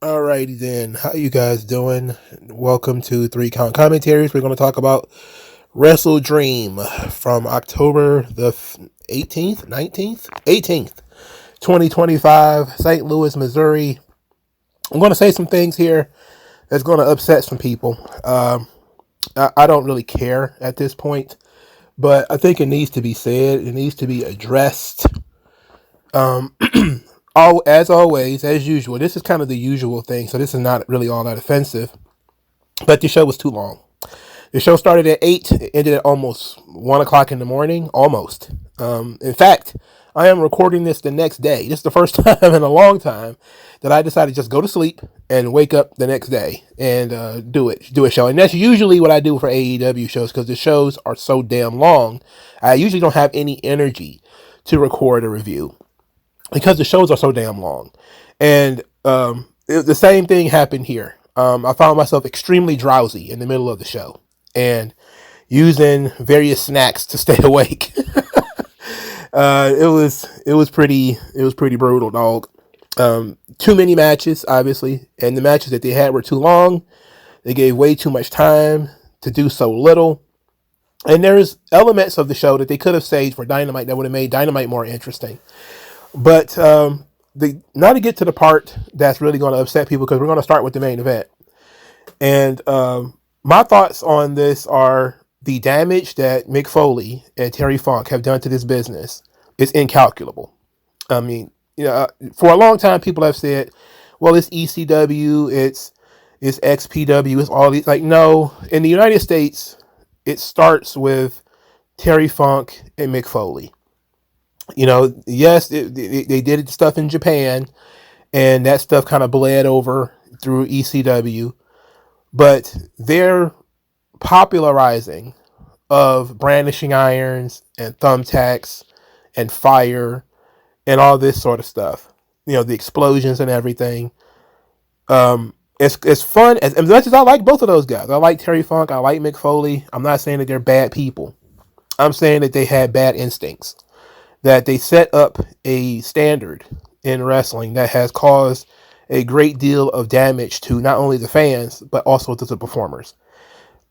Alrighty then, how you guys doing? Welcome to 3 Count Commentaries. We're going to talk about WrestleDream from October the 18th, 19th, 18th, 2025, St. Louis, Missouri. I'm going to say some things here that's going to upset some people. I don't really care at this point, but I think it needs to be said. It needs to be addressed. As always, as usual, this is kind of the usual thing, so this is not really all that offensive. But the show was too long. The show started at 8, it ended at almost 1 o'clock in the morning, almost. In fact, I am recording this the next day. This is the first time in a long time that I decided to just go to sleep and wake up the next day and do a show. And that's usually what I do for AEW shows because the shows are so damn long. I usually don't have any energy to record a review because the shows are so damn long. And the same thing happened here. I found myself extremely drowsy in the middle of the show and using various snacks to stay awake. It was pretty brutal, dog. Too many matches, obviously, and the matches that they had were too long. They gave way too much time to do so little. And there's elements of the show that they could have saved for Dynamite that would have made Dynamite more interesting. But now to get to the part that's really going to upset people, because we're going to start with the main event. And my thoughts on this are the damage that Mick Foley and Terry Funk have done to this business is incalculable. I mean, for a long time, people have said, well, it's ECW, it's XPW, it's all these. Like, no, in the United States, it starts with Terry Funk and Mick Foley. Yes, they did stuff in Japan, and that stuff kind of bled over through ECW, but their popularizing of brandishing irons and thumbtacks and fire and all this sort of stuff, the explosions and everything. It's fun. As much as I like both of those guys, I like Terry Funk, I like Mick Foley. I'm not saying that they're bad people. I'm saying that they had bad instincts, that they set up a standard in wrestling that has caused a great deal of damage to not only the fans, but also to the performers.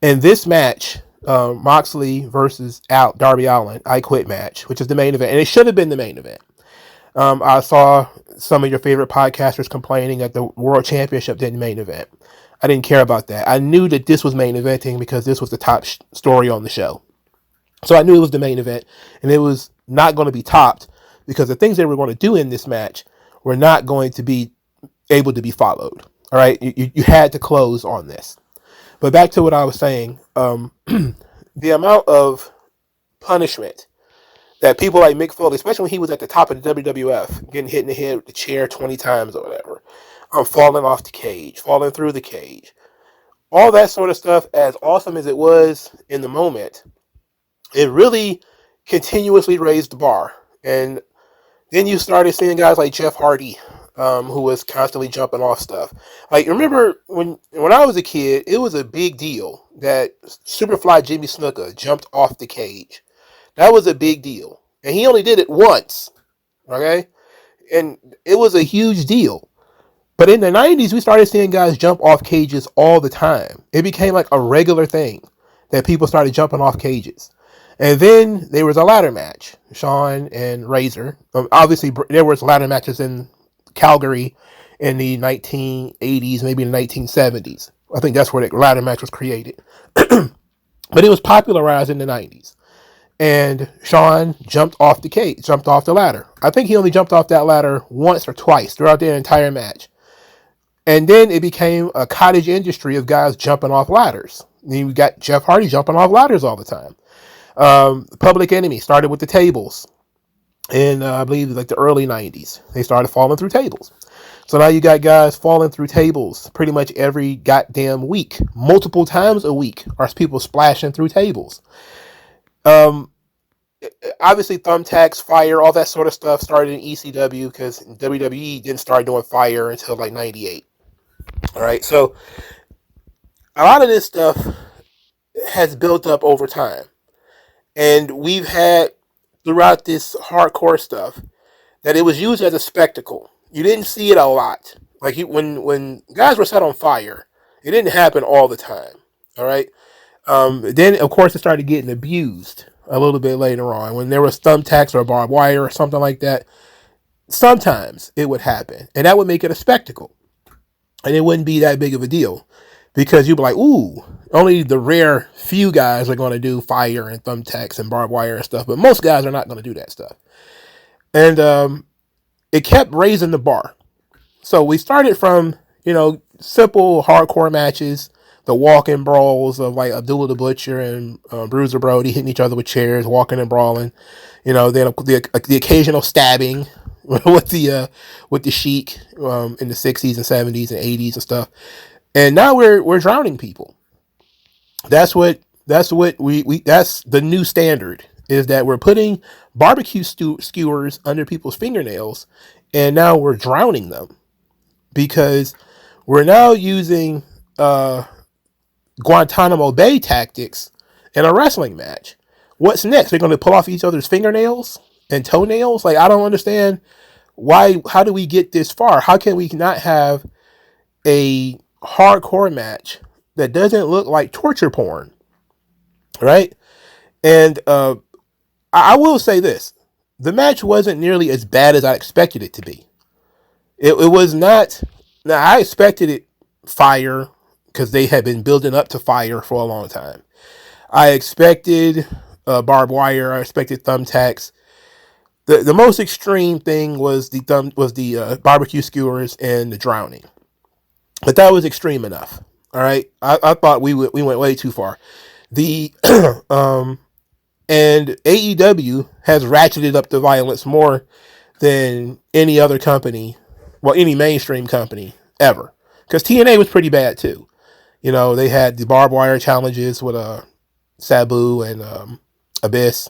In this match, Moxley versus Darby Allin, I Quit match, which is the main event, and it should have been the main event. I saw some of your favorite podcasters complaining that the World Championship didn't main event. I didn't care about that. I knew that this was main eventing because this was the top story on the show. So I knew it was the main event, and it was not going to be topped because the things they were going to do in this match were not going to be able to be followed. All right, you had to close on this. But back to what I was saying, the amount of punishment that people like Mick Foley, especially when he was at the top of the WWF, getting hit in the head with the chair 20 times or whatever, falling off the cage, falling through the cage, all that sort of stuff, as awesome as it was in the moment, it really continuously raised the bar. And then you started seeing guys like Jeff Hardy, who was constantly jumping off stuff. Like, remember when I was a kid, it was a big deal that Superfly Jimmy Snuka jumped off the cage. That was a big deal. And he only did it once. Okay? And it was a huge deal. But in the 90s, we started seeing guys jump off cages all the time. It became like a regular thing that people started jumping off cages. And then there was a ladder match, Shawn and Razor. Obviously, there was ladder matches in Calgary in the 1980s, maybe in the 1970s. I think that's where the ladder match was created. But it was popularized in the 90s. And Shawn jumped off the cage, jumped off the ladder. I think he only jumped off that ladder once or twice throughout the entire match. And then it became a cottage industry of guys jumping off ladders. And you got Jeff Hardy jumping off ladders all the time. Public Enemy started with the tables in, I believe, like the early 90s. They started falling through tables. So now you got guys falling through tables pretty much every goddamn week. Multiple times a week are people splashing through tables. Obviously, thumbtacks, fire, all that sort of stuff started in ECW because WWE didn't start doing fire until like 98. All right, so a lot of this stuff has built up over time. And we've had throughout this hardcore stuff that it was used as a spectacle. You didn't see it a lot. Like when guys were set on fire, it didn't happen all the time. All right. Then of course it started getting abused a little bit later on when there was thumbtacks or barbed wire or something like that. Sometimes it would happen, and that would make it a spectacle, and it wouldn't be that big of a deal because you'd be like, ooh, only the rare few guys are going to do fire and thumbtacks and barbed wire and stuff, but most guys are not going to do that stuff. And it kept raising the bar. So we started from, simple hardcore matches, the walking brawls of like Abdullah the Butcher and Bruiser Brody hitting each other with chairs, walking and brawling. Then the occasional stabbing with the Sheik in the 60s and 70s and 80s and stuff. And now we're drowning people. That's the new standard, is that we're putting barbecue skewers under people's fingernails, and now we're drowning them because we're now using Guantanamo Bay tactics in a wrestling match. What's next? They're going to pull off each other's fingernails and toenails? Like, I don't understand how do we get this far? How can we not have a hardcore match that doesn't look like torture porn? Right? And I will say this. The match wasn't nearly as bad as I expected it to be. It was not. Now, I expected it fire because they had been building up to fire for a long time. I expected barbed wire. I expected thumbtacks. The most extreme thing was the barbecue skewers and the drowning. But that was extreme enough. All right. I thought we went way too far. The and AEW has ratcheted up the violence more than any other company, well, any mainstream company ever. Because TNA was pretty bad too. They had the barbed wire challenges with Sabu and Abyss.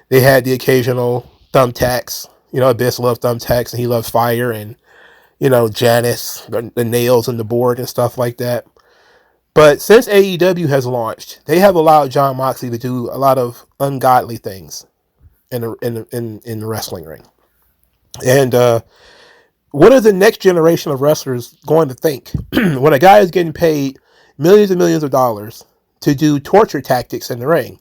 They had the occasional thumbtacks. Abyss loved thumbtacks and he loves fire, and Janice, the nails in the board and stuff like that. But since AEW has launched, they have allowed Jon Moxley to do a lot of ungodly things in the wrestling ring. And what are the next generation of wrestlers going to think when a guy is getting paid millions and millions of dollars to do torture tactics in the ring?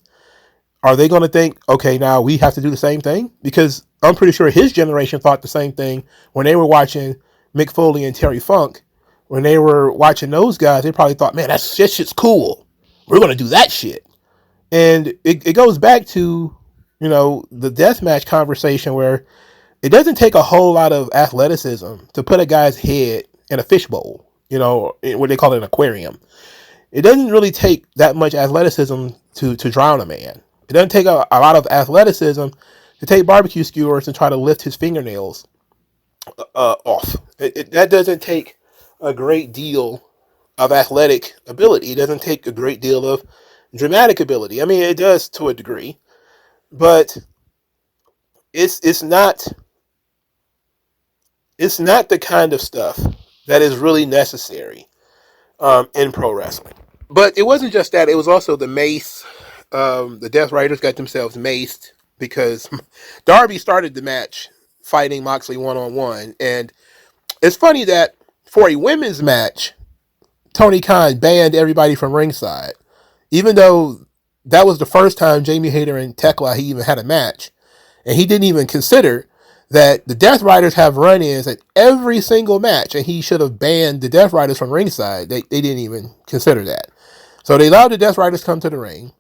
Are they going to think, okay, now we have to do the same thing? Because I'm pretty sure his generation thought the same thing when they were watching Mick Foley and Terry Funk. When they were watching those guys, they probably thought, man, that shit's cool. We're going to do that shit. And it goes back to, the deathmatch conversation where it doesn't take a whole lot of athleticism to put a guy's head in a fishbowl, what they call it, an aquarium. It doesn't really take that much athleticism to drown a man. It doesn't take a lot of athleticism to take barbecue skewers and try to lift his fingernails off. That doesn't take a great deal of athletic ability. It doesn't take a great deal of dramatic ability. I mean, it does to a degree, but it's not the kind of stuff that is really necessary in pro wrestling. But it wasn't just that. It was also the mace. The Death Riders got themselves maced because Darby started the match fighting Moxley one-on-one. And it's funny that for a women's match, Tony Khan banned everybody from ringside, even though that was the first time Jamie Hayter and Tekla even had a match. And he didn't even consider that the Death Riders have run-ins at every single match, and he should have banned the Death Riders from ringside. They didn't even consider that. So they allowed the Death Riders come to the ring,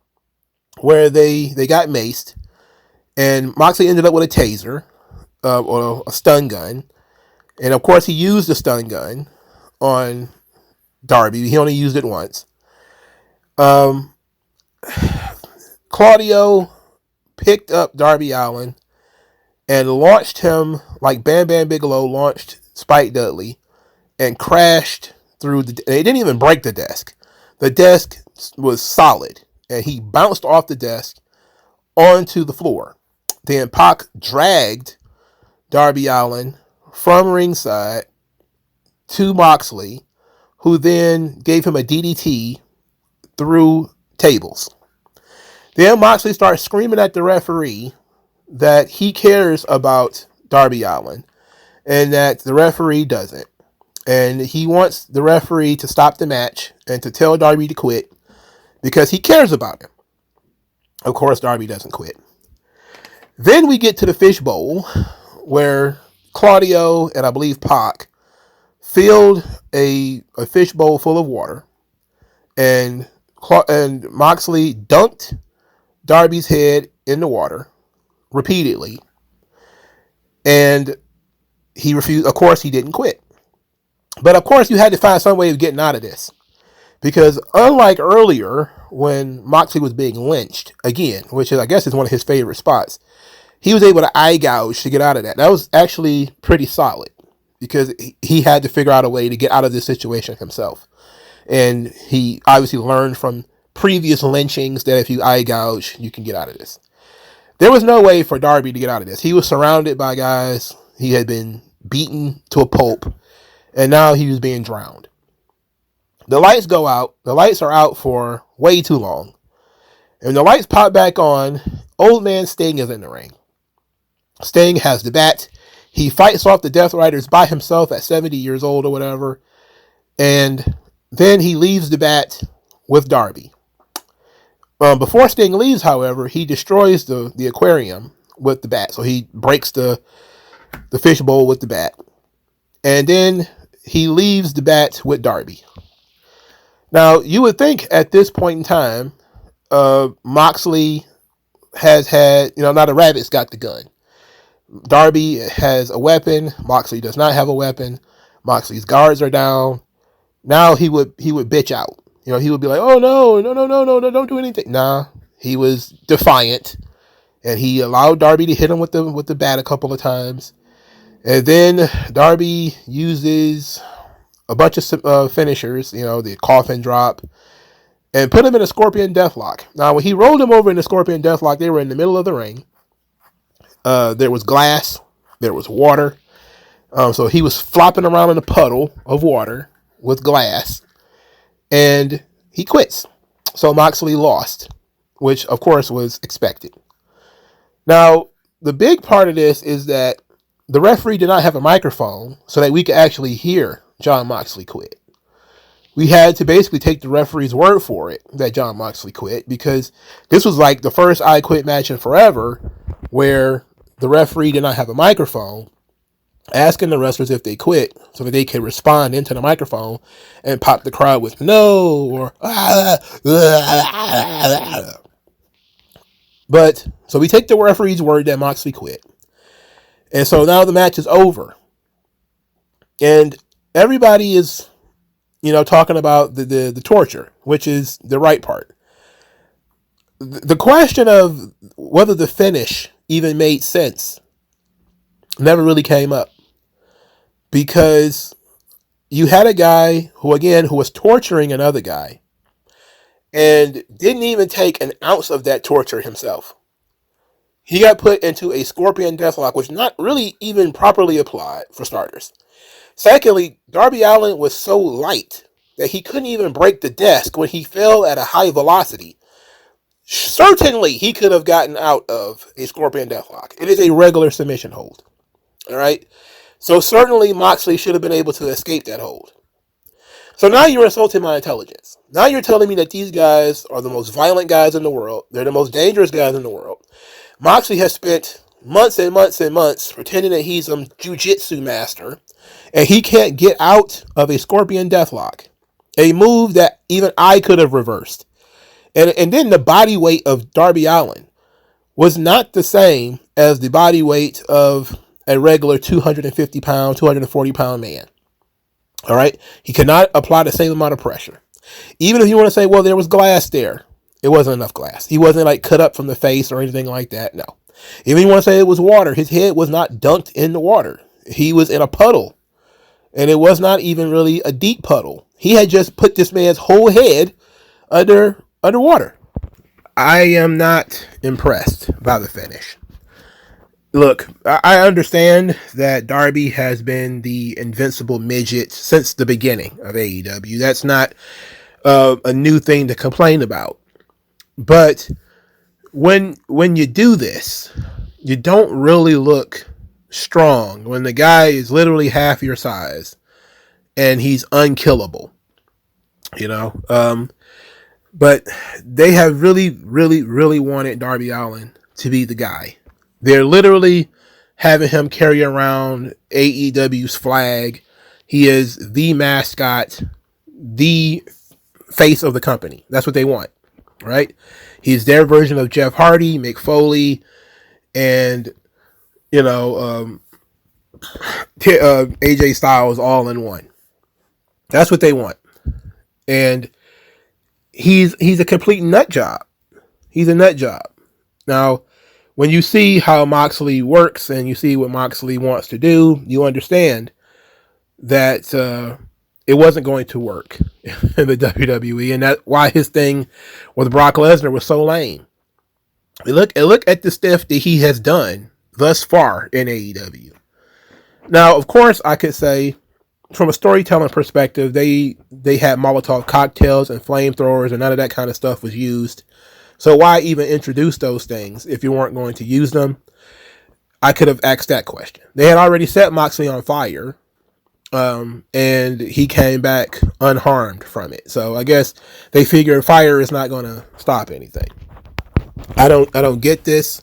where they got maced, and Moxley ended up with a taser, or a stun gun. And of course, he used the stun gun on Darby. He only used it once. Claudio picked up Darby Allin and launched him like Bam Bam Bigelow launched Spike Dudley, and crashed through the. They didn't even break the desk. The desk was solid, and he bounced off the desk onto the floor. Then Pac dragged Darby Allin from ringside to Moxley, who then gave him a DDT through tables. Then Moxley starts screaming at the referee that he cares about Darby Allin and that the referee doesn't. and he wants the referee to stop the match and to tell Darby to quit because he cares about him. Of course, Darby doesn't quit. Then we get to the fishbowl where Claudio and I believe Pac filled a fishbowl full of water, and Moxley dunked Darby's head in the water repeatedly, and he refused. Of course, he didn't quit. But of course, you had to find some way of getting out of this. Because unlike earlier, when Moxley was being lynched, again, which is, I guess is one of his favorite spots, he was able to eye gouge to get out of that. That was actually pretty solid. Because he had to figure out a way to get out of this situation himself. And he obviously learned from previous lynchings that if you eye gouge, you can get out of this. There was no way for Darby to get out of this. He was surrounded by guys. He had been beaten to a pulp. And now he was being drowned. The lights go out. The lights are out for way too long. And the lights pop back on. Old man Sting is in the ring. Sting has the bat. He fights off the Death Riders by himself at 70 years old or whatever. And then he leaves the bat with Darby. Before Sting leaves, however, he destroys the aquarium with the bat. So he breaks the fishbowl with the bat. And then he leaves the bat with Darby. Now, you would think at this point in time, Moxley has had, now the Rabbit's got the gun. Darby has a weapon. Moxley does not have a weapon. Moxley's guards are down. Now he would bitch out. He would be like, oh, no, don't do anything. Nah, he was defiant. And he allowed Darby to hit him with the bat a couple of times. And then Darby uses a bunch of finishers, the coffin drop, and put him in a Scorpion Deathlock. Now, when he rolled him over in the Scorpion Deathlock, they were in the middle of the ring. There was glass. There was water. So he was flopping around in a puddle of water with glass. And he quits. So Moxley lost, which, of course, was expected. Now, the big part of this is that the referee did not have a microphone so that we could actually hear Jon Moxley quit. We had to basically take the referee's word for it that Jon Moxley quit, because this was like the first I Quit match in forever where the referee did not have a microphone asking the wrestlers if they quit so that they could respond into the microphone and pop the crowd with no or But so we take the referee's word that Moxley quit. And so now the match is over. And everybody is, talking about the torture, which is the right part. The question of whether the finish even made sense never really came up. Because you had a guy who was torturing another guy and didn't even take an ounce of that torture himself. He got put into a Scorpion Deathlock, which not really even properly applied, for starters. Secondly, Darby Allin was so light that he couldn't even break the desk when he fell at a high velocity. Certainly, he could have gotten out of a Scorpion Deathlock. It is a regular submission hold. All right? So certainly, Moxley should have been able to escape that hold. So now you're insulting my intelligence. Now you're telling me that these guys are the most violent guys in the world. They're the most dangerous guys in the world. Moxley has spent months and months and months pretending that he's some jiu-jitsu master, and he can't get out of a Scorpion Deathlock, a move that even I could have reversed. And then the body weight of Darby Allin was not the same as the body weight of a regular 250-pound, 240-pound man. All right? He cannot apply the same amount of pressure. Even if you want to say, well, there was glass there, it wasn't enough glass. He wasn't like cut up from the face or anything like that. No. Even if you want to say it was water, his head was not dunked in the water. He was in a puddle. And it was not even really a deep puddle. He had just put this man's whole head underwater. I am not impressed by the finish. Look, I understand that Darby has been the invincible midget since the beginning of AEW. That's not a new thing to complain about. But when you do this, you don't really look strong when the guy is literally half your size and he's unkillable, you know. But they have really, really, really wanted Darby Allin to be the guy. They're literally having him carry around AEW's flag. He is the mascot, the face of the company. That's what they want, right? He's their version of Jeff Hardy, Mick Foley, and, you know, AJ Styles all in one. That's what they want. And he's a complete nut job. He's a nut job. Now, when you see how Moxley works and you see what Moxley wants to do, you understand that it wasn't going to work in the WWE, and that's why his thing with Brock Lesnar was so lame. Look at the stuff that he has done thus far in AEW. Now, of course, I could say, from a storytelling perspective, they had Molotov cocktails and flamethrowers, and none of that kind of stuff was used. So why even introduce those things if you weren't going to use them? I could have asked that question. They had already set Moxley on fire, and he came back unharmed from it. So I guess they figured fire is not going to stop anything. I don't get this.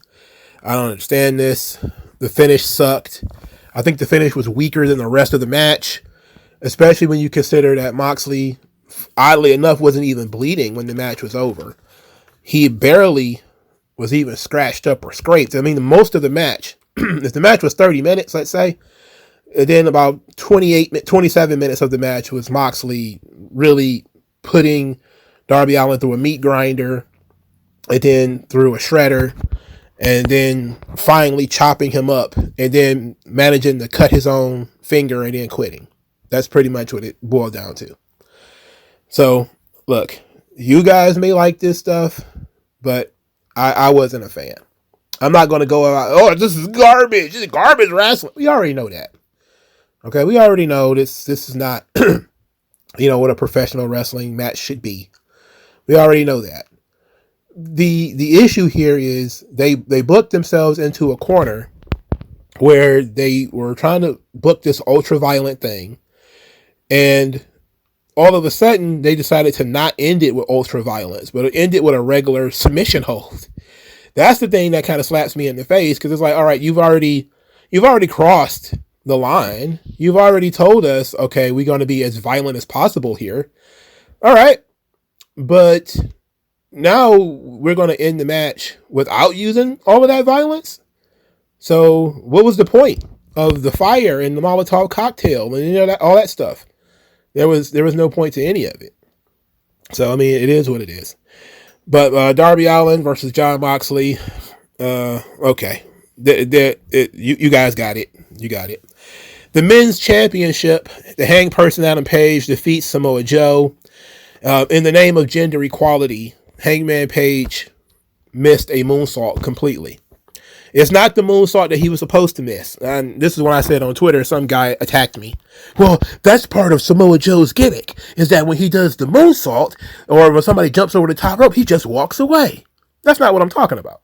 I don't understand this. The finish sucked. I think the finish was weaker than the rest of the match, especially when you consider that Moxley, oddly enough, wasn't even bleeding when the match was over. He barely was even scratched up or scraped. I mean, most of the match, if the match was 30 minutes, let's say, and then about 27 minutes of the match was Moxley really putting Darby Allin through a meat grinder, and then through a shredder, and then finally chopping him up, and then managing to cut his own finger and then quitting. That's pretty much what it boiled down to. So, look, you guys may like this stuff, but I wasn't a fan. I'm not going to go out, oh, this is garbage. This is garbage wrestling. We already know that. Okay, we already know this is not, what a professional wrestling match should be. We already know that. The issue here is they booked themselves into a corner where they were trying to book this ultra violent thing, and all of a sudden they decided to not end it with ultra violence, but end it with a regular submission hold. That's the thing that kind of slaps me in the face, because it's like, all right, you've already crossed the line. You've already told us, okay, we're going to be as violent as possible here. All right, but now we're going to end the match without using all of that violence. So what was the point of the fire and the Molotov cocktail and all that stuff? There was no point to any of it. So, I mean, it is what it is. But Darby Allin versus Jon Moxley, okay. You guys got it. You got it. The men's championship, the hangperson Adam Page defeats Samoa Joe. In the name of gender equality, Hangman Page missed a moonsault completely. It's not the moonsault that he was supposed to miss. And this is when I said on Twitter, some guy attacked me. Well, that's part of Samoa Joe's gimmick, is that when he does the moonsault, or when somebody jumps over the top rope, he just walks away. That's not what I'm talking about.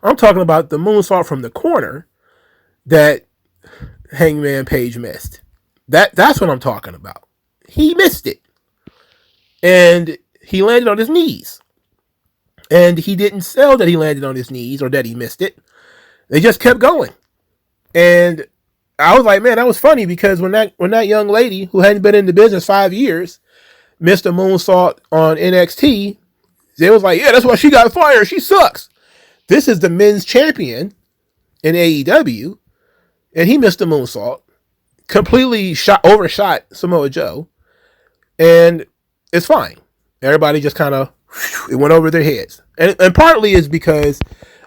I'm talking about the moonsault from the corner that Hangman Page missed. That's what I'm talking about. He missed it. And he landed on his knees. And he didn't sell that he landed on his knees or that he missed it. They just kept going. And I was like, man, that was funny, because when that young lady who hadn't been in the business 5 years missed a moonsault on NXT, they was like, yeah, that's why she got fired. She sucks. This is the men's champion in AEW, and he missed a moonsault, completely overshot Samoa Joe, and it's fine. Everybody just kind of, it went over their heads. And partly is because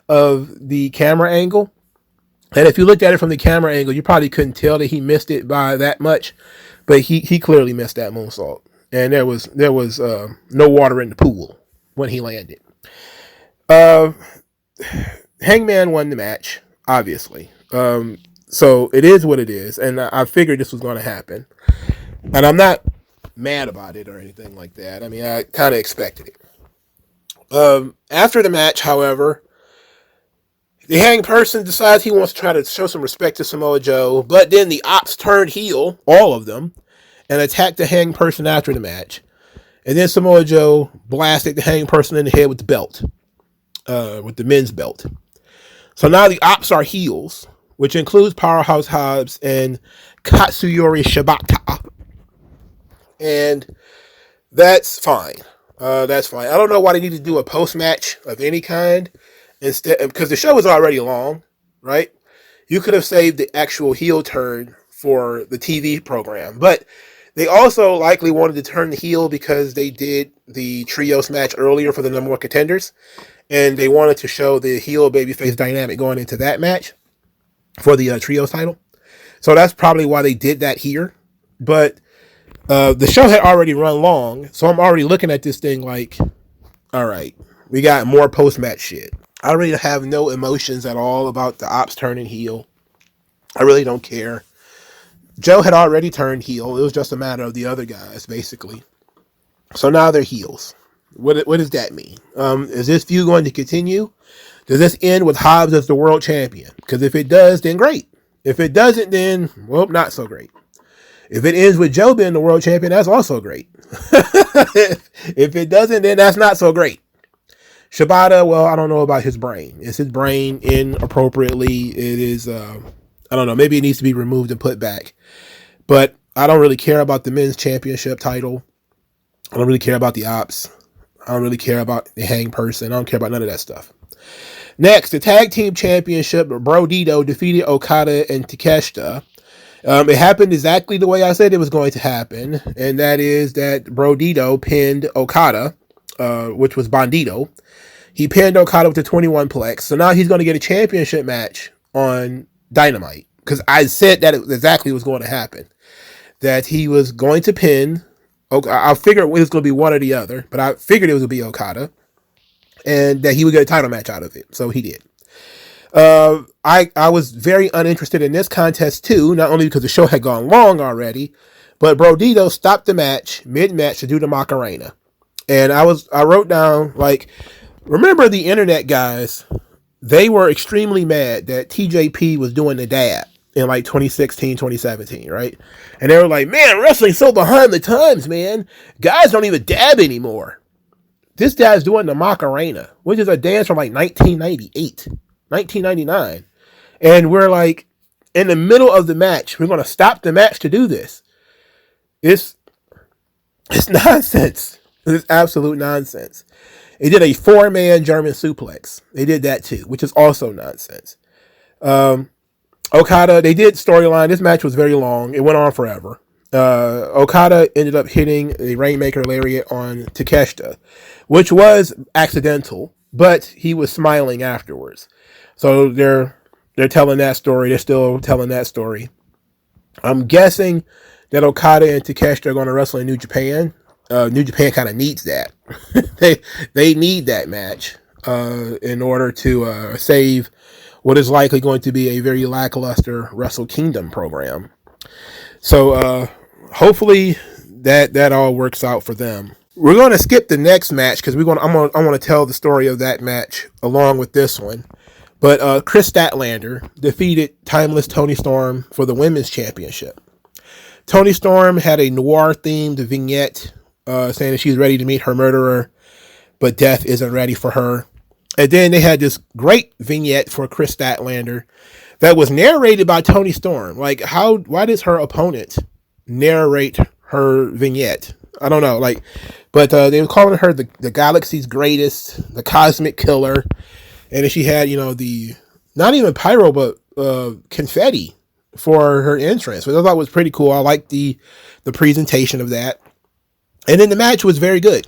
of the camera angle. And if you looked at it from the camera angle, you probably couldn't tell that he missed it by that much, but he clearly missed that moonsault. And there was no water in the pool when he landed. Hangman won the match, obviously. So it is what it is, and I figured this was going to happen. And I'm not mad about it or anything like that. I mean, I kind of expected it. After the match, however, the hanged person decides he wants to try to show some respect to Samoa Joe, but then the ops turned heel, all of them, and attacked the hanged person after the match. And then Samoa Joe blasted the hanged person in the head with the belt, with the men's belt. So now the Ops are heels, which includes Powerhouse Hobbs and Katsuyori Shibata. And that's fine. That's fine. I don't know why they need to do a post-match of any kind instead, because the show is already long, right? You could have saved the actual heel turn for the TV program, but they also likely wanted to turn the heel because they did the trios match earlier for the number one contenders, and they wanted to show the heel babyface dynamic going into that match for the trios title. So that's probably why they did that here. But the show had already run long, so I'm already looking at this thing like, all right, we got more post-match shit. I really have no emotions at all about the Ops turning heel. I really don't care. Joe had already turned heel. It was just a matter of the other guys, basically. So now they're heels. What does that mean? Is this feud going to continue? Does this end with Hobbs as the world champion? Because if it does, then great. If it doesn't, then, well, not so great. If it ends with Joe being the world champion, that's also great. If it doesn't, then that's not so great. Shibata, well, I don't know about his brain. Is his brain inappropriately? It is, I don't know. Maybe it needs to be removed and put back. But I don't really care about the men's championship title. I don't really care about the Ops. I don't really care about the hang person. I don't care about none of that stuff. Next, the tag team championship. Bro Dito defeated Okada and Takeshita. It happened exactly the way I said it was going to happen. And that is that Bro Dito pinned Okada, which was Bandito. He pinned Okada with the 21 plex. So now he's going to get a championship match on Dynamite. Because I said that it exactly was going to happen. That he was going to pin. I figured it was going to be one or the other. But I figured it was going to be Okada. And that he would get a title match out of it. So he did. I was very uninterested in this contest too. Not only because the show had gone long already. But Bro Dito stopped the match mid-match to do the Macarena. And I wrote down, like, remember the internet guys, they were extremely mad that TJP was doing the dab in like 2016, 2017, right? And they were like, man, wrestling's so behind the times, man. Guys don't even dab anymore. This guy's doing the Macarena, which is a dance from like 1998, 1999. And we're like, in the middle of the match, we're going to stop the match to do this. It's nonsense. It's absolute nonsense. They did a 4-man German suplex. They did that too, which is also nonsense. Okada, they did storyline. This match was very long. It went on forever. Okada ended up hitting the Rainmaker Lariat on Takeshita, which was accidental, but he was smiling afterwards. So they're telling that story. They're still telling that story. I'm guessing that Okada and Takeshita are going to wrestle in New Japan. New Japan kind of needs that. they need that match in order to save what is likely going to be a very lackluster Wrestle Kingdom program. So hopefully that all works out for them. We're going to skip the next match because I want to tell the story of that match along with this one. But Chris Statlander defeated Timeless Toni Storm for the Women's Championship. Toni Storm had a noir-themed vignette saying that she's ready to meet her murderer, but death isn't ready for her. And then they had this great vignette for Chris Statlander that was narrated by Toni Storm. Like, why does her opponent narrate her vignette? I don't know. But they were calling her the galaxy's greatest, the cosmic killer. And then she had, the, not even pyro, but confetti for her entrance, which I thought was pretty cool. I liked the presentation of that. And then the match was very good.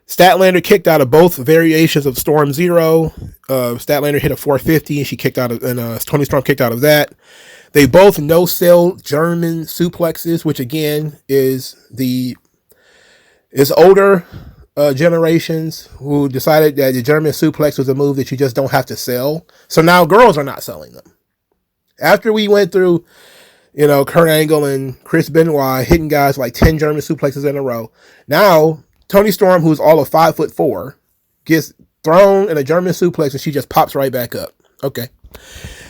Statlander kicked out of both variations of Storm Zero. Statlander hit a 450 and she kicked out of, and Toni Storm kicked out of that. They both no-sell German suplexes, which again is older generations who decided that the German suplex was a move that you just don't have to sell. So now girls are not selling them. After we went through, Kurt Angle and Chris Benoit hitting guys like 10 German suplexes in a row. Now, Toni Storm, who's all of 5'4", gets thrown in a German suplex and she just pops right back up. Okay.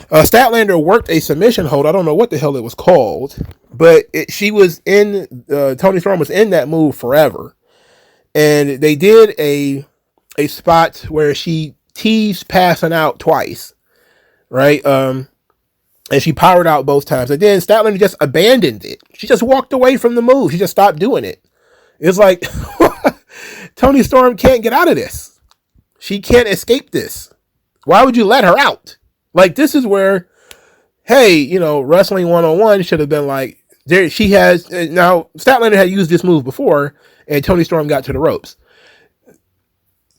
Statlander worked a submission hold. I don't know what the hell it was called, but she was in, Toni Storm was in that move forever. And they did a spot where she teased passing out twice, right? And she powered out both times. And then Statlander just abandoned it. She just walked away from the move. She just stopped doing it. It's like, Toni Storm can't get out of this. She can't escape this. Why would you let her out? Like, this is where, hey, Wrestling 101 should have been like, now, Statlander had used this move before, and Toni Storm got to the ropes.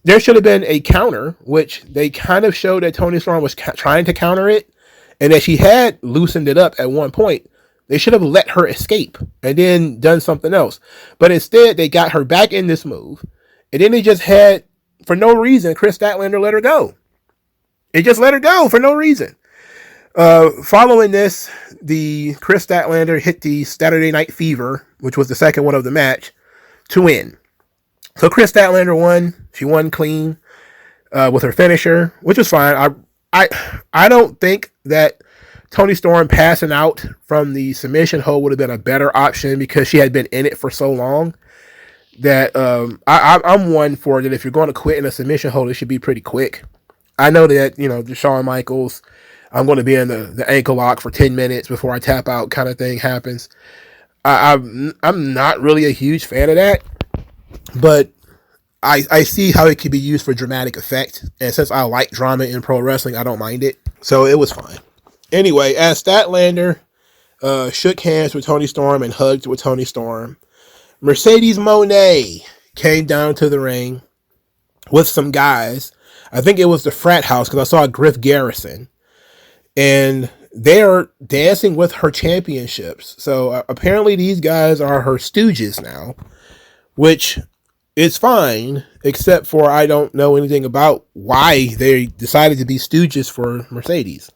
There should have been a counter, which they kind of showed that Toni Storm was trying to counter it, and that she had loosened it up at one point. They should have let her escape and then done something else. But instead, they got her back in this move, and then they just had, for no reason, Kris Statlander let her go. It just let her go for no reason. Following this, the Kris Statlander hit the Saturday Night Fever, which was the second one of the match, to win. So Kris Statlander won. She won clean with her finisher, which was fine. I don't think that Toni Storm passing out from the submission hold would have been a better option because she had been in it for so long. That I'm one for that. If you're going to quit in a submission hold, it should be pretty quick. I know that, the Shawn Michaels, I'm going to be in the ankle lock for 10 minutes before I tap out kind of thing happens. I'm not really a huge fan of that, but I see how it could be used for dramatic effect. And since I like drama in pro wrestling, I don't mind it. So it was fine. Anyway, as Statlander shook hands with Toni Storm and hugged with Toni Storm, Mercedes Moné came down to the ring with some guys. I think it was the frat house because I saw Griff Garrison. And they're dancing with her championships. So apparently these guys are her stooges now, which is fine, except for I don't know anything about why they decided to be stooges for Mercedes.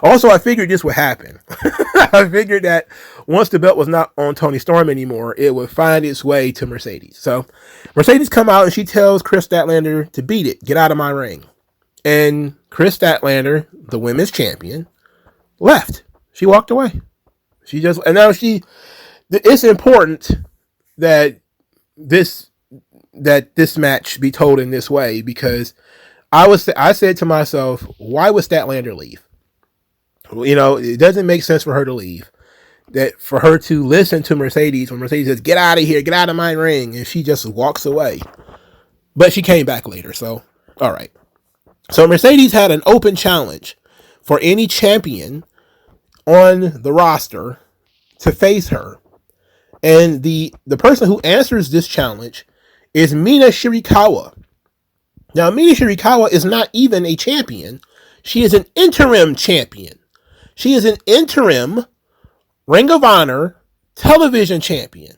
Also, I figured this would happen. I figured that once the belt was not on Toni Storm anymore, it would find its way to Mercedes. So Mercedes come out and she tells Kris Statlander to beat it. Get out of my ring. And Kris Statlander, the women's champion, left. She walked away. It's important that this match be told in this way because I said to myself, why would Statlander leave? It doesn't make sense for her to leave. That for her to listen to Mercedes when Mercedes says, get out of here, get out of my ring, and she just walks away. But she came back later, so all right. So Mercedes had an open challenge for any champion on the roster to face her. And the person who answers this challenge is Mina Shirakawa. Now, Mina Shirakawa is not even a champion. She is an interim champion. She is an interim Ring of Honor television champion.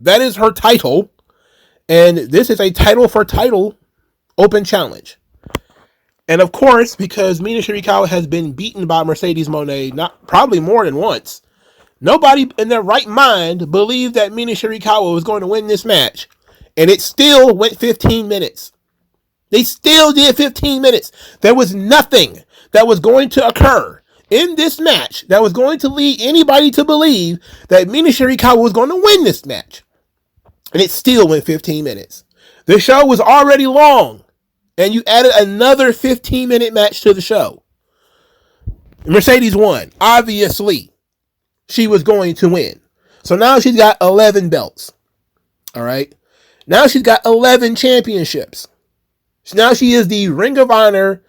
That is her title. And this is a title for title open challenge. And of course, because Mina Shirakawa has been beaten by Mercedes Moné probably more than once, nobody in their right mind believed that Mina Shirakawa was going to win this match. And it still went 15 minutes. They still did 15 minutes. There was nothing that was going to occur in this match that was going to lead anybody to believe that Mina Shirakawa was going to win this match. And it still went 15 minutes. The show was already long. And you added another 15-minute match to the show. Mercedes won. Obviously, she was going to win. So now she's got 11 belts. All right. Now she's got 11 championships. So now she is the Ring of Honor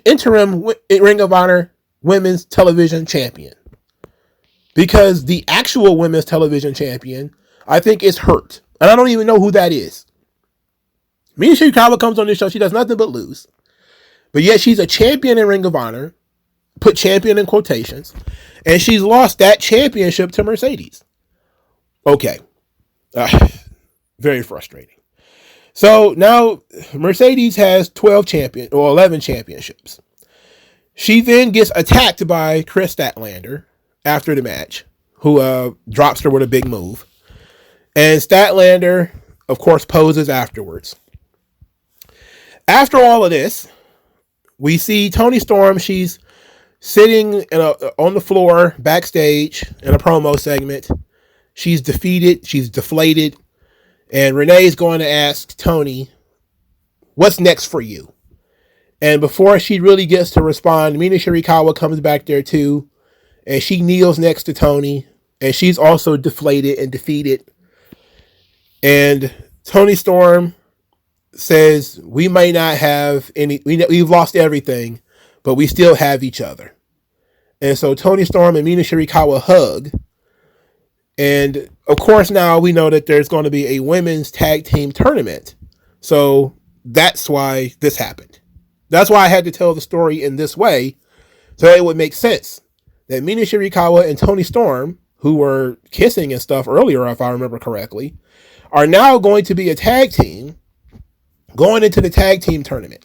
interim Ring of Honor women's television champion. Because the actual women's television champion, I think, is hurt. And I don't even know who that is. Mina Shirakawa comes on this show. She does nothing but lose. But yet she's a champion in Ring of Honor. Put champion in quotations. And she's lost that championship to Mercedes. Okay. Very frustrating. So now Mercedes has 11 championships. She then gets attacked by Kris Statlander after the match, who drops her with a big move. And Statlander, of course, poses afterwards. After all of this, we see Toni Storm. She's sitting on the floor backstage in a promo segment. She's defeated. She's deflated. And Renee's going to ask Toni, what's next for you? And before she really gets to respond, Mina Shirakawa comes back there too. And she kneels next to Toni. And she's also deflated and defeated. And Toni Storm says, we may not have any, we've lost everything, but we still have each other. And so Toni Storm and Mina Shirakawa hug. And of course, now we know that there's going to be a women's tag team tournament. So that's why this happened. That's why I had to tell the story in this way, so it would make sense that Mina Shirakawa and Toni Storm, who were kissing and stuff earlier, if I remember correctly, are now going to be a tag team going into the tag team tournament.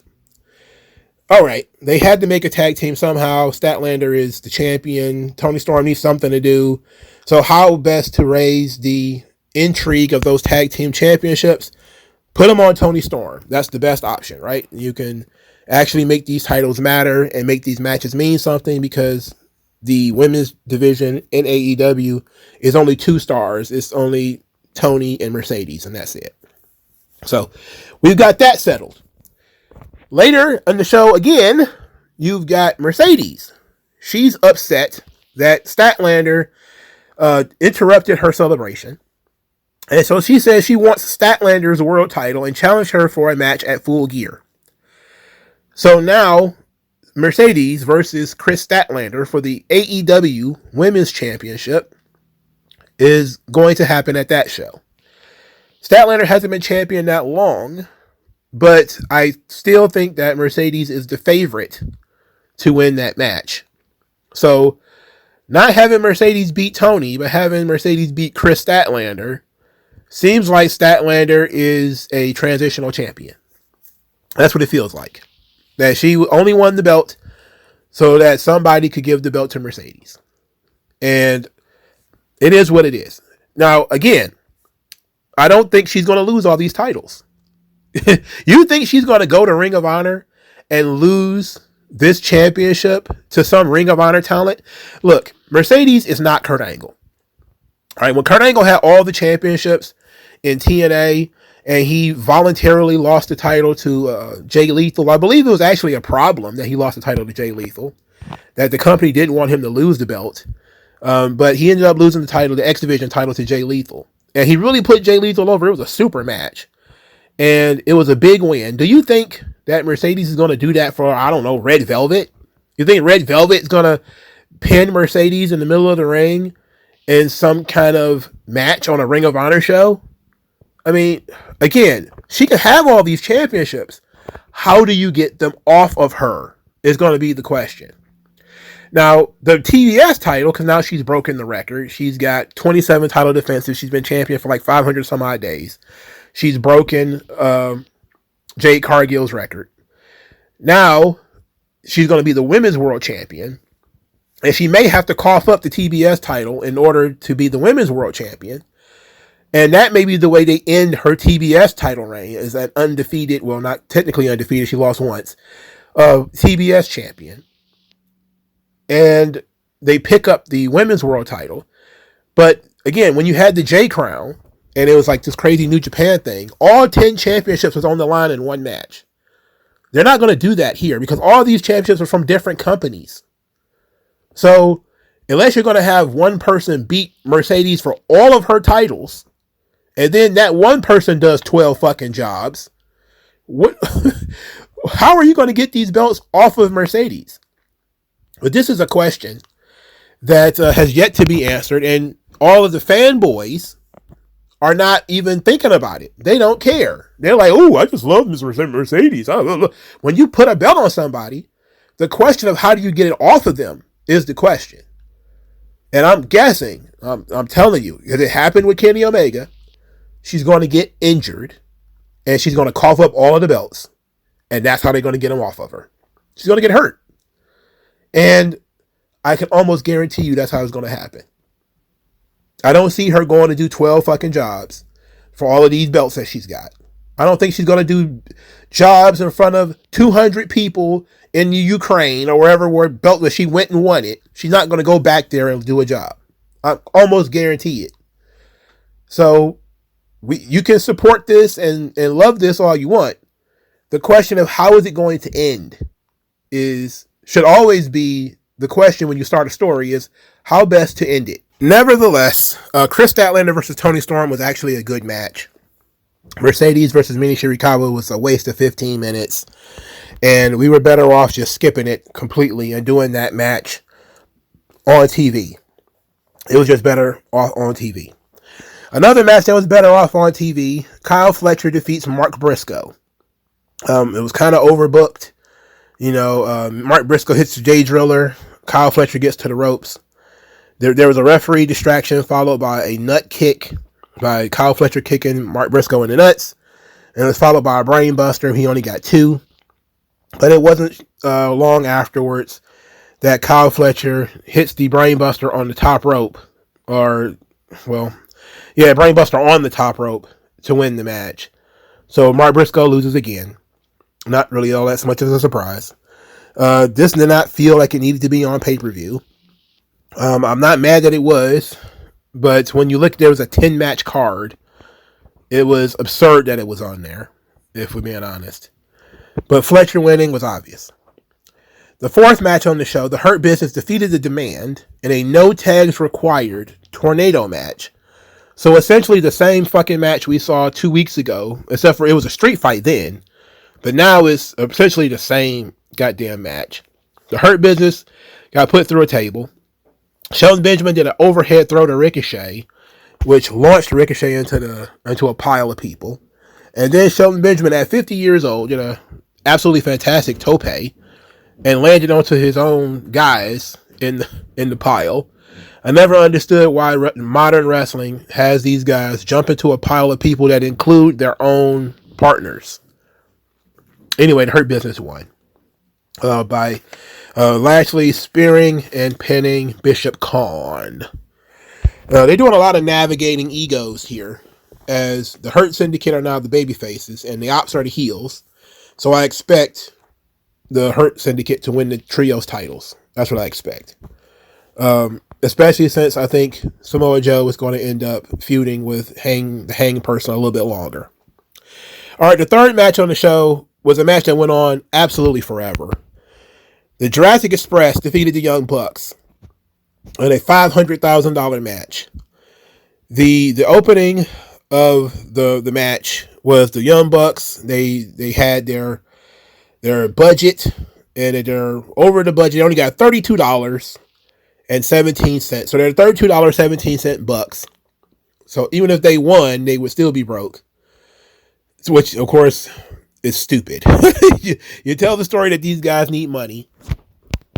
All right, they had to make a tag team somehow. Statlander is the champion. Toni Storm needs something to do. So how best to raise the intrigue of those tag team championships? Put them on Toni Storm. That's the best option, right? You can actually make these titles matter and make these matches mean something, because the women's division in AEW is only 2 stars. It's only Toni and Mercedes, and that's it. So we've got that settled. Later in the show, again, you've got Mercedes. She's upset that Statlander interrupted her celebration. And so she says she wants Statlander's world title and challenged her for a match at Full Gear. So now, Mercedes versus Chris Statlander for the AEW Women's Championship is going to happen at that show. Statlander hasn't been champion that long, but I still think that Mercedes is the favorite to win that match. So, not having Mercedes beat Toni, but having Mercedes beat Chris Statlander, seems like Statlander is a transitional champion. That's what it feels like. That she only won the belt so that somebody could give the belt to Mercedes. And it is what it is. Now, again, I don't think she's going to lose all these titles. You think she's going to go to Ring of Honor and lose this championship to some Ring of Honor talent? Look, Mercedes is not Kurt Angle. All right, when Kurt Angle had all the championships in TNA and he voluntarily lost the title to Jay Lethal, I believe it was actually a problem that he lost the title to Jay Lethal, that the company didn't want him to lose the belt. But he ended up losing the title, the X Division title, to Jay Lethal. And he really put Jay Lethal over. It was a super match. And it was a big win. Do you think that Mercedes is going to do that for, I don't know, Red Velvet? You think Red Velvet is going to pin Mercedes in the middle of the ring in some kind of match on a Ring of Honor show? I mean, again, she can have all these championships. How do you get them off of her is going to be the question. Now, the TBS title, because now she's broken the record. She's got 27 title defenses. She's been champion for like 500 some odd days. She's broken Jade Cargill's record. Now, she's going to be the women's world champion. And she may have to cough up the TBS title in order to be the women's world champion. And that may be the way they end her TBS title reign, is an undefeated, well, not technically undefeated, she lost once, TBS champion. And they pick up the women's world title. But again, when you had the J Crown, and it was like this crazy New Japan thing, all 10 championships was on the line in one match. They're not going to do that here because all these championships are from different companies. So unless you're going to have one person beat Mercedes for all of her titles, and then that one person does 12 fucking jobs, what? How are you going to get these belts off of Mercedes? But this is a question that has yet to be answered, and all of the fanboys are not even thinking about it. They don't care. They're like, oh, I just love Miss Mercedes. When you put a belt on somebody, the question of how do you get it off of them is the question. And I'm guessing, I'm telling you, because it happened with Kenny Omega, she's going to get injured, and she's going to cough up all of the belts, and that's how they're going to get them off of her. She's going to get hurt. And I can almost guarantee you that's how it's going to happen. I don't see her going to do 12 fucking jobs for all of these belts that she's got. I don't think she's going to do jobs in front of 200 people in Ukraine or wherever where belt that she went and won it. She's not going to go back there and do a job. I almost guarantee it. So you can support this and love this all you want. The question of how is it going to end should always be the question when you start a story is how best to end it. Nevertheless, Chris Statlander versus Toni Storm was actually a good match. Mercedes versus Mini Shirakawa was a waste of 15 minutes. And we were better off just skipping it completely and doing that match on TV. It was just better off on TV. Another match that was better off on TV, Kyle Fletcher defeats Mark Briscoe. It was kind of overbooked. Mark Briscoe hits the J Driller. Kyle Fletcher gets to the ropes. There was a referee distraction followed by a nut kick by Kyle Fletcher kicking Mark Briscoe in the nuts. And it was followed by a brain buster. He only got 2. But it wasn't long afterwards that Kyle Fletcher hits the brain buster on the top rope. Brain buster on the top rope to win the match. So Mark Briscoe loses again. Not really all that much of a surprise. This did not feel like it needed to be on pay-per-view. I'm not mad that it was, but when you look, there was a 10-match card. It was absurd that it was on there, if we're being honest. But Fletcher winning was obvious. The fourth match on the show, the Hurt Business defeated the Demand in a no tags required tornado match. So essentially the same fucking match we saw 2 weeks ago, except for it was a street fight then. But now it's essentially the same goddamn match. The Hurt Business got put through a table. Shelton Benjamin did an overhead throw to Ricochet, which launched Ricochet into a pile of people. And then Shelton Benjamin, at 50 years old, did a absolutely fantastic tope and landed onto his own guys in the pile. I never understood why modern wrestling has these guys jump into a pile of people that include their own partners. Anyway, the Hurt Business won by Lashley spearing and pinning Bishop Khan. They're doing a lot of navigating egos here, as the Hurt Syndicate are now the baby faces and the Ops are the heels. So I expect the Hurt Syndicate to win the trios titles. That's what I expect. Especially since I think Samoa Joe is going to end up feuding with the Hang person a little bit longer. All right, the third match on the show was a match that went on absolutely forever. The Jurassic Express defeated the Young Bucks in a $500,000 match. The opening of the match was the Young Bucks. They had their budget, and they're over the budget. They only got $32.17. So they're $32.17 bucks. So even if they won, they would still be broke. Which, of course, is stupid. You tell the story that these guys need money,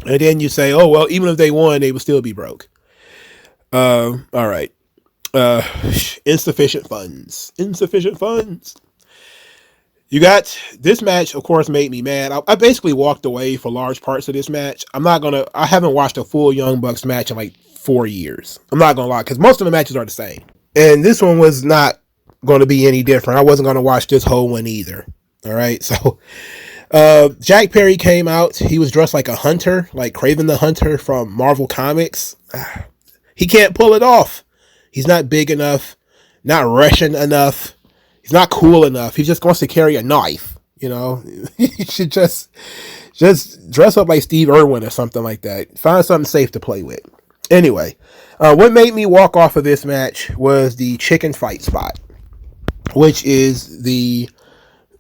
and then you say, oh, well, even if they won, they would still be broke. All right. Insufficient funds. You got this match, of course, made me mad. I basically walked away for large parts of this match. I haven't watched a full Young Bucks match in like 4 years. I'm not going to lie, because most of the matches are the same. And this one was not going to be any different. I wasn't going to watch this whole one either. All right. So, Jack Perry came out. He was dressed like a hunter, like Kraven the Hunter from Marvel Comics. He can't pull it off. He's not big enough, not Russian enough. He's not cool enough. He just wants to carry a knife. He should just dress up like Steve Irwin or something like that. Find something safe to play with. Anyway, what made me walk off of this match was the chicken fight spot, which is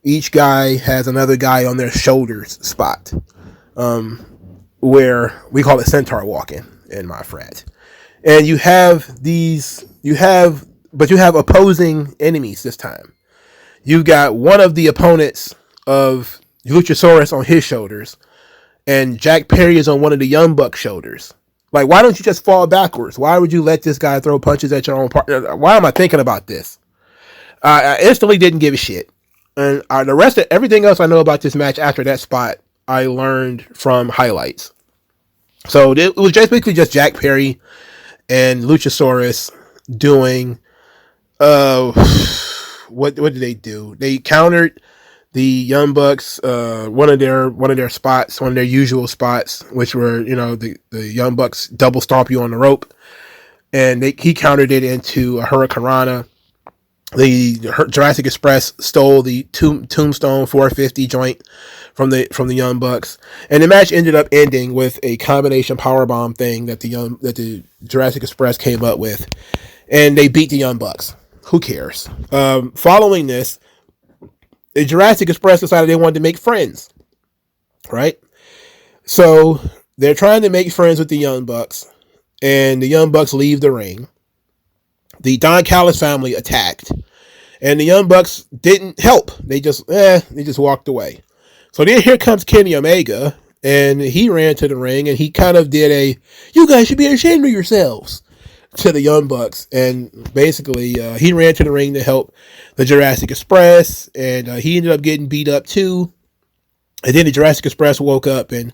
each guy has another guy on their shoulders spot, where we call it centaur walking in my frat. And you have opposing enemies this time. You've got one of the opponents of Luchasaurus on his shoulders, and Jack Perry is on one of the Young Bucks shoulders. Like, why don't you just fall backwards? Why would you let this guy throw punches at your own partner? Why am I thinking about this? I instantly didn't give a shit. And the rest of everything else I know about this match after that spot, I learned from highlights. So it was basically just Jack Perry and Luchasaurus doing, what what did they do? They countered the Young Bucks, one of their spots, one of their usual spots, which were, the Young Bucks double stomp you on the rope, and he countered it into a Hurricanrana. The Jurassic Express stole the Tombstone 450 joint from the Young Bucks, and the match ended up ending with a combination powerbomb thing that the Jurassic Express came up with, and they beat the Young Bucks. Who cares? Following this, the Jurassic Express decided they wanted to make friends, right? So they're trying to make friends with the Young Bucks, and the Young Bucks leave the ring. The Don Callis family attacked, and the Young Bucks didn't help. They just walked away. So then here comes Kenny Omega, and he ran to the ring, and he kind of did "you guys should be ashamed of yourselves" to the Young Bucks, and basically he ran to the ring to help the Jurassic Express, and he ended up getting beat up too. And then the Jurassic Express woke up, and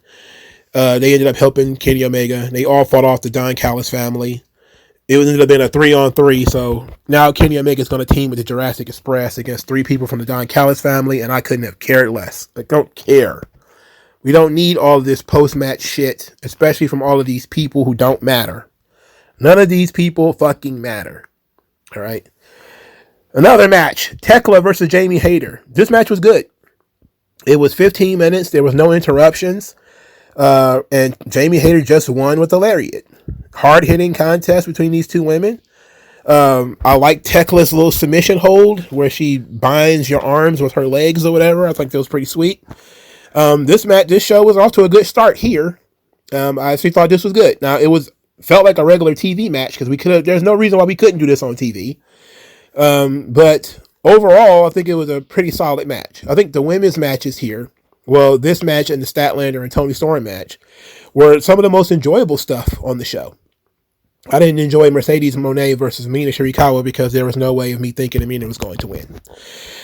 they ended up helping Kenny Omega. They all fought off the Don Callis family. It ended up being a 3-on-3, so now Kenny Omega is going to team with the Jurassic Express against 3 people from the Don Callis family, and I couldn't have cared less. I don't care. We don't need all of this post-match shit, especially from all of these people who don't matter. None of these people fucking matter. All right. Another match, Tekla versus Jamie Hayter. This match was good. It was 15 minutes. There was no interruptions. And Jamie Hayter just won with a lariat. Hard-hitting contest between these two women. I like Tekla's little submission hold where she binds your arms with her legs or whatever. I think that was pretty sweet. This show was off to a good start here. I actually thought this was good. Now, felt like a regular TV match because there's no reason why we couldn't do this on TV. But overall, I think it was a pretty solid match. I think the women's matches here, well, this match and the Statlander and Toni Storm match, were some of the most enjoyable stuff on the show. I didn't enjoy Mercedes Moné versus Mina Shirakawa because there was no way of me thinking Mina was going to win.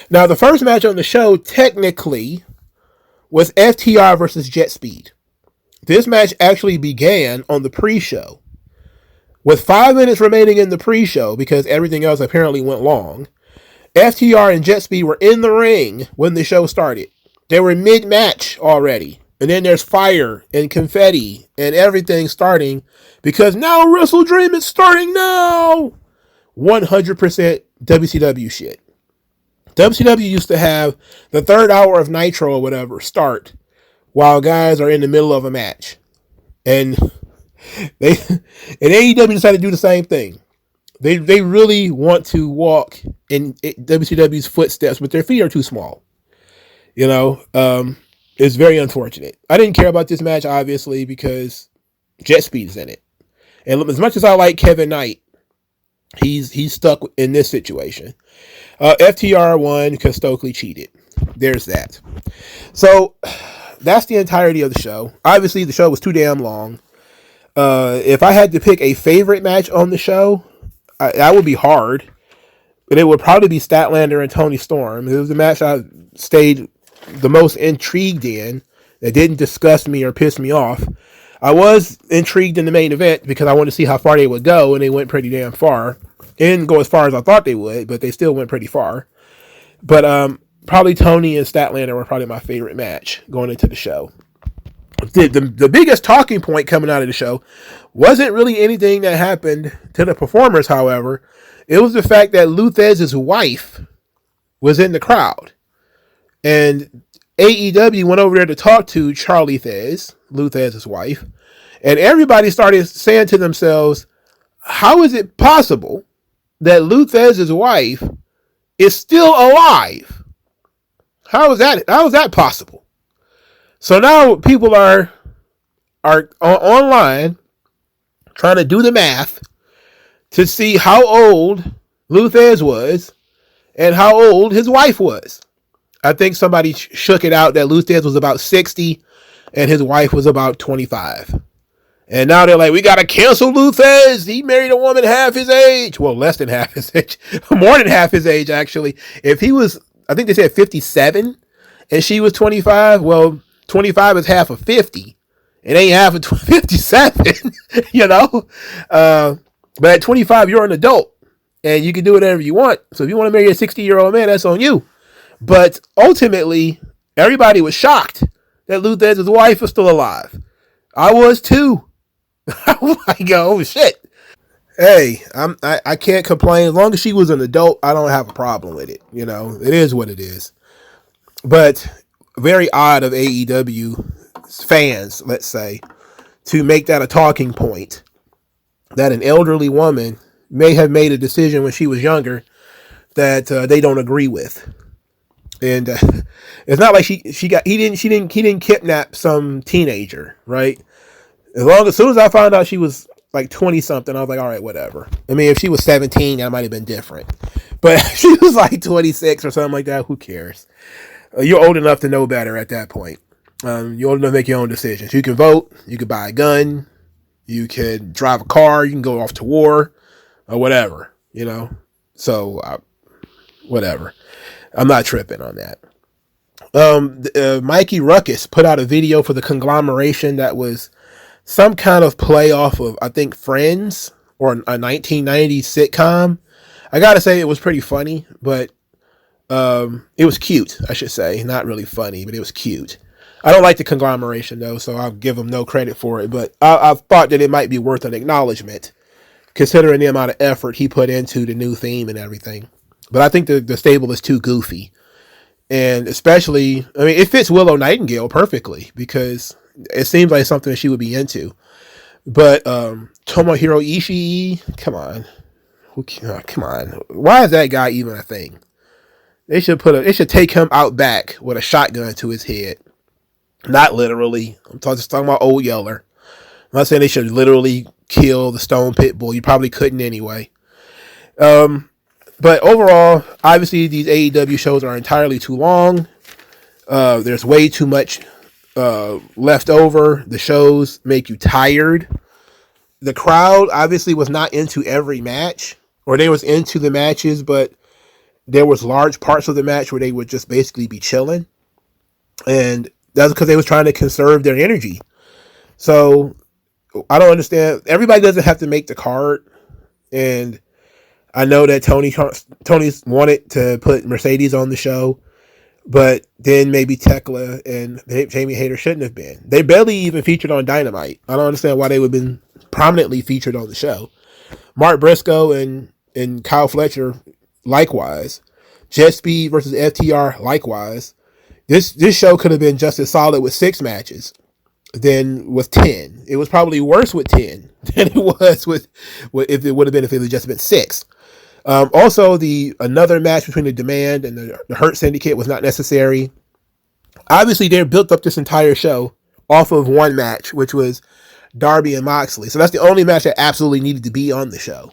Now, the first match on the show technically was FTR versus Jet Speed. This match actually began on the pre-show. With 5 minutes remaining in the pre-show, because everything else apparently went long, FTR and Jet Speed were in the ring when the show started. They were mid-match already. And then there's fire and confetti and everything starting because now WrestleDream is starting now. 100% WCW shit. WCW used to have the third hour of Nitro or whatever start while guys are in the middle of a match. And AEW decided to do the same thing. They really want to walk in WCW's footsteps, but their feet are too small. It's very unfortunate. I didn't care about this match, obviously, because Jet Speed is in it. And as much as I like Kevin Knight, he's stuck in this situation. FTR won because Stokely cheated. There's that. So that's the entirety of the show. Obviously, the show was too damn long. If I had to pick a favorite match on the show, that would be hard. But it would probably be Statlander and Toni Storm. It was the match I stayed the most intrigued in. That didn't disgust me or piss me off. I was intrigued in the main event because I wanted to see how far they would go, and they went pretty damn far. They didn't go as far as I thought they would, but they still went pretty far. But probably Tony and Statlander were probably my favorite match going into the show. The biggest talking point coming out of the show wasn't really anything that happened to the performers, however. It was the fact that Luthez' wife was in the crowd. And AEW went over there to talk to Charlie Thez, Luthez' wife. And everybody started saying to themselves, how is it possible that Luthez' wife is still alive? How is that possible? So now people are online trying to do the math to see how old Luthez was and how old his wife was. I think somebody shook it out that Luthez was about 60 and his wife was about 25. And now they're like, we got to cancel Luthez. He married a woman half his age. Well, less than half his age. More than half his age, actually. If he was, I think they said 57 and she was 25, well, 25 is half of 50. It ain't half of 57, But at 25, you're an adult. and you can do whatever you want. So if you want to marry a 60-year-old man, that's on you. But ultimately, everybody was shocked that Luthez' wife was still alive. I was too. I was like, oh shit. Hey, I can't complain. As long as she was an adult, I don't have a problem with it. You know, it is what it is. But very odd of AEW fans, let's say, to make that a talking point that an elderly woman may have made a decision when she was younger that they don't agree with. And it's not like he didn't kidnap some teenager, right? As soon as I found out she was like 20 something, I was like, all right, whatever. I mean, if she was 17, that might have been different. But if she was like 26 or something like that, who cares? You're old enough to know better at that point. You're old enough to make your own decisions. You can vote. You can buy a gun. You can drive a car. You can go off to war or whatever, you know? So, whatever. I'm not tripping on that. Mikey Ruckus put out a video for the conglomeration that was some kind of play off of, I think, Friends or a 1990s sitcom. I gotta say, it was pretty funny, but it was cute, I should say. Not really funny, but it was cute. I don't like the conglomeration, though, so I'll give him no credit for it, but I thought that it might be worth an acknowledgement, considering the amount of effort he put into the new theme and everything. But I think the stable is too goofy. And especially, I mean, it fits Willow Nightingale perfectly, because it seems like something that she would be into. But Tomohiro Ishii, come on. Come on. Why is that guy even a thing? They should take him out back with a shotgun to his head. Not literally. I'm just talking about Old Yeller. I'm not saying they should literally kill the Stone Pitbull. You probably couldn't anyway. But overall, obviously these AEW shows are entirely too long. There's way too much left over. The shows make you tired. The crowd obviously was not into every match, or they was into the matches, but there was large parts of the match where they would just basically be chilling. And that's because they was trying to conserve their energy. So I don't understand. Everybody doesn't have to make the card. And I know that Tony's wanted to put Mercedes on the show, but then maybe Tekla and Jamie Hayter shouldn't have been. They barely even featured on Dynamite. I don't understand why they would have been prominently featured on the show. Mark Briscoe and Kyle Fletcher, likewise. Jet Speed versus FTR, likewise. This show could have been just as solid with 6 matches than with 10. It was probably worse with 10 than it was with if it would have been if it had just been 6. Also, another match between the Demand and the Hurt Syndicate was not necessary. Obviously, they built up this entire show off of one match, which was Darby and Moxley. So that's the only match that absolutely needed to be on the show.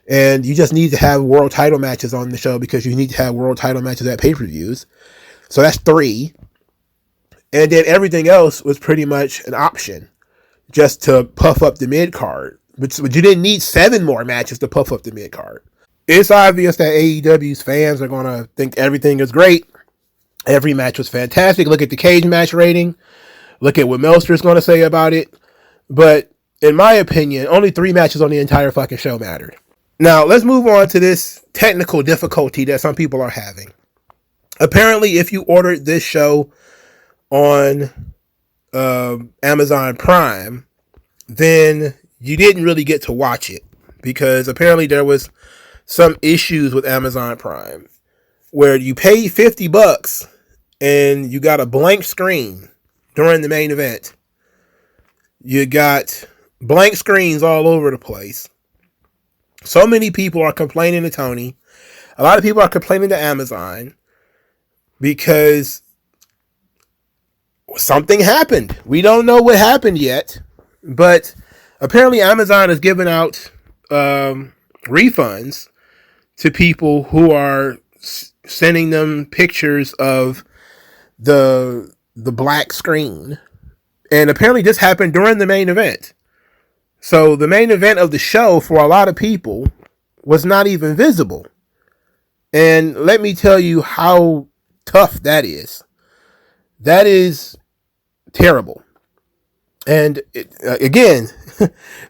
And you just need to have world title matches on the show because you need to have world title matches at pay-per-views. So that's 3. And then everything else was pretty much an option just to puff up the mid-card. But you didn't need 7 more matches to puff up the mid-card. It's obvious that AEW's fans are going to think everything is great. Every match was fantastic. Look at the cage match rating. Look at what Meltzer's going to say about it. But in my opinion, only 3 matches on the entire fucking show mattered. Now, let's move on to this technical difficulty that some people are having. Apparently, if you ordered this show on Amazon Prime, then you didn't really get to watch it, because apparently there was some issues with Amazon Prime where you pay $50 and you got a blank screen during the main event. You got blank screens all over the place. So many people are complaining to Tony. A lot of people are complaining to Amazon because something happened. We don't know what happened yet, but apparently Amazon is giving out refunds to people who are sending them pictures of the black screen. And apparently this happened during the main event. So the main event of the show for a lot of people was not even visible. And let me tell you how tough that is. That is terrible. And again,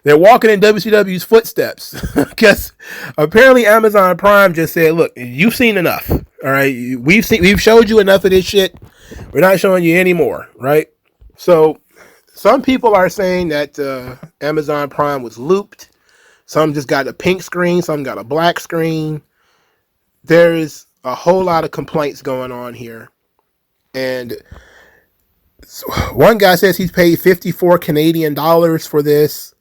they're walking in WCW's footsteps because apparently Amazon Prime just said, "Look, you've seen enough. All right, we've showed you enough of this shit. We're not showing you anymore." Right? So some people are saying that Amazon Prime was looped. Some just got a pink screen. Some got a black screen. There's a whole lot of complaints going on here, and so one guy says he's paid 54 Canadian dollars for this.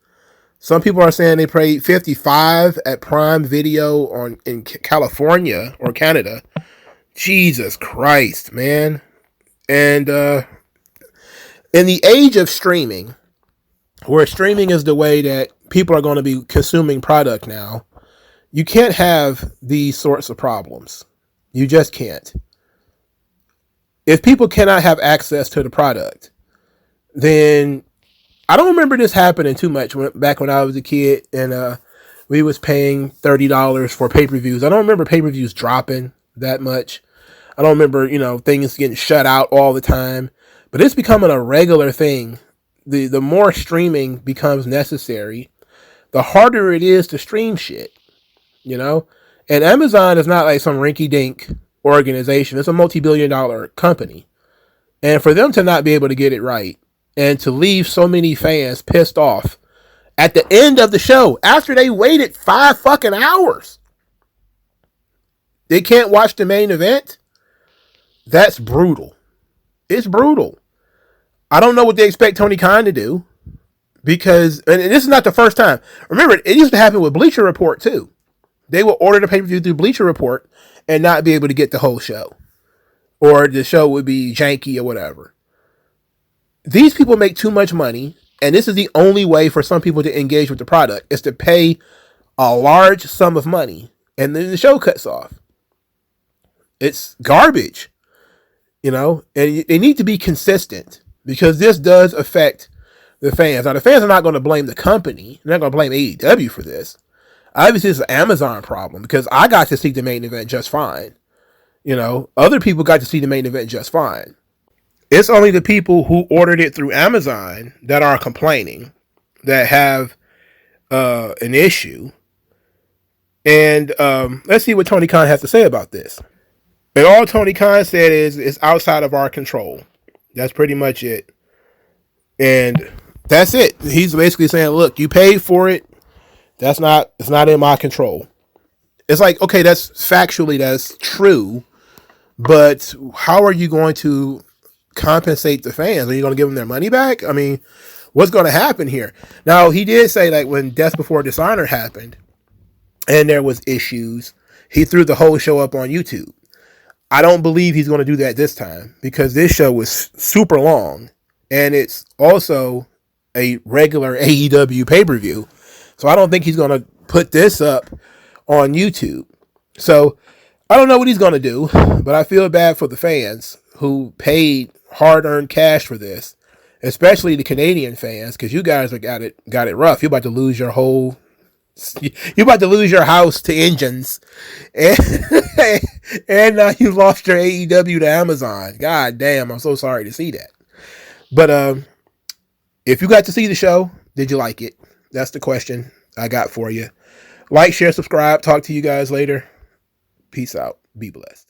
Some people are saying they paid 55 at Prime Video in California or Canada. Jesus Christ, man. And in the age of streaming, where streaming is the way that people are going to be consuming product now, you can't have these sorts of problems. You just can't. If people cannot have access to the product, then I don't remember this happening too much back when I was a kid and we was paying $30 for pay-per-views. I don't remember pay-per-views dropping that much. I don't remember, things getting shut out all the time. But it's becoming a regular thing. The more streaming becomes necessary, the harder it is to stream shit, And Amazon is not like some rinky-dink organization. It's a multi-billion-dollar company. And for them to not be able to get it right and to leave so many fans pissed off at the end of the show after they waited 5 fucking hours, they can't watch the main event. That's brutal. It's brutal. I don't know what they expect Tony Khan to do because, and this is not the first time. Remember, it used to happen with Bleacher Report too. They would order the pay-per-view through Bleacher Report and not be able to get the whole show. Or the show would be janky or whatever. These people make too much money, and this is the only way for some people to engage with the product, is to pay a large sum of money, and then the show cuts off. It's garbage, and they need to be consistent, because this does affect the fans. Now, the fans are not going to blame the company. They're not going to blame AEW for this. Obviously, it's an Amazon problem, because I got to see the main event just fine. Other people got to see the main event just fine. It's only the people who ordered it through Amazon that are complaining, that have an issue. And let's see what Tony Khan has to say about this. And all Tony Khan said is it's outside of our control. That's pretty much it. And that's it. He's basically saying, look, you paid for it. It's not in my control. It's like, okay, that's true. But how are you going to compensate the fans? Are you going to give them their money back? I mean, what's going to happen here? Now, he did say, like, when Death Before Dishonor happened and there was issues, he threw the whole show up on YouTube. I don't believe he's going to do that this time, because this show was super long and it's also a regular AEW pay-per-view. So I don't think he's going to put this up on YouTube. So I don't know what he's going to do, but I feel bad for the fans who paid hard-earned cash for this, especially the Canadian fans, because you guys have got it rough. You're about to lose your house to engines, and now you lost your AEW to Amazon. God damn, I'm so sorry to see that. But if you got to see the show, did you like it? That's the question I got for you. Like, share, subscribe. Talk to you guys later. Peace out. Be blessed.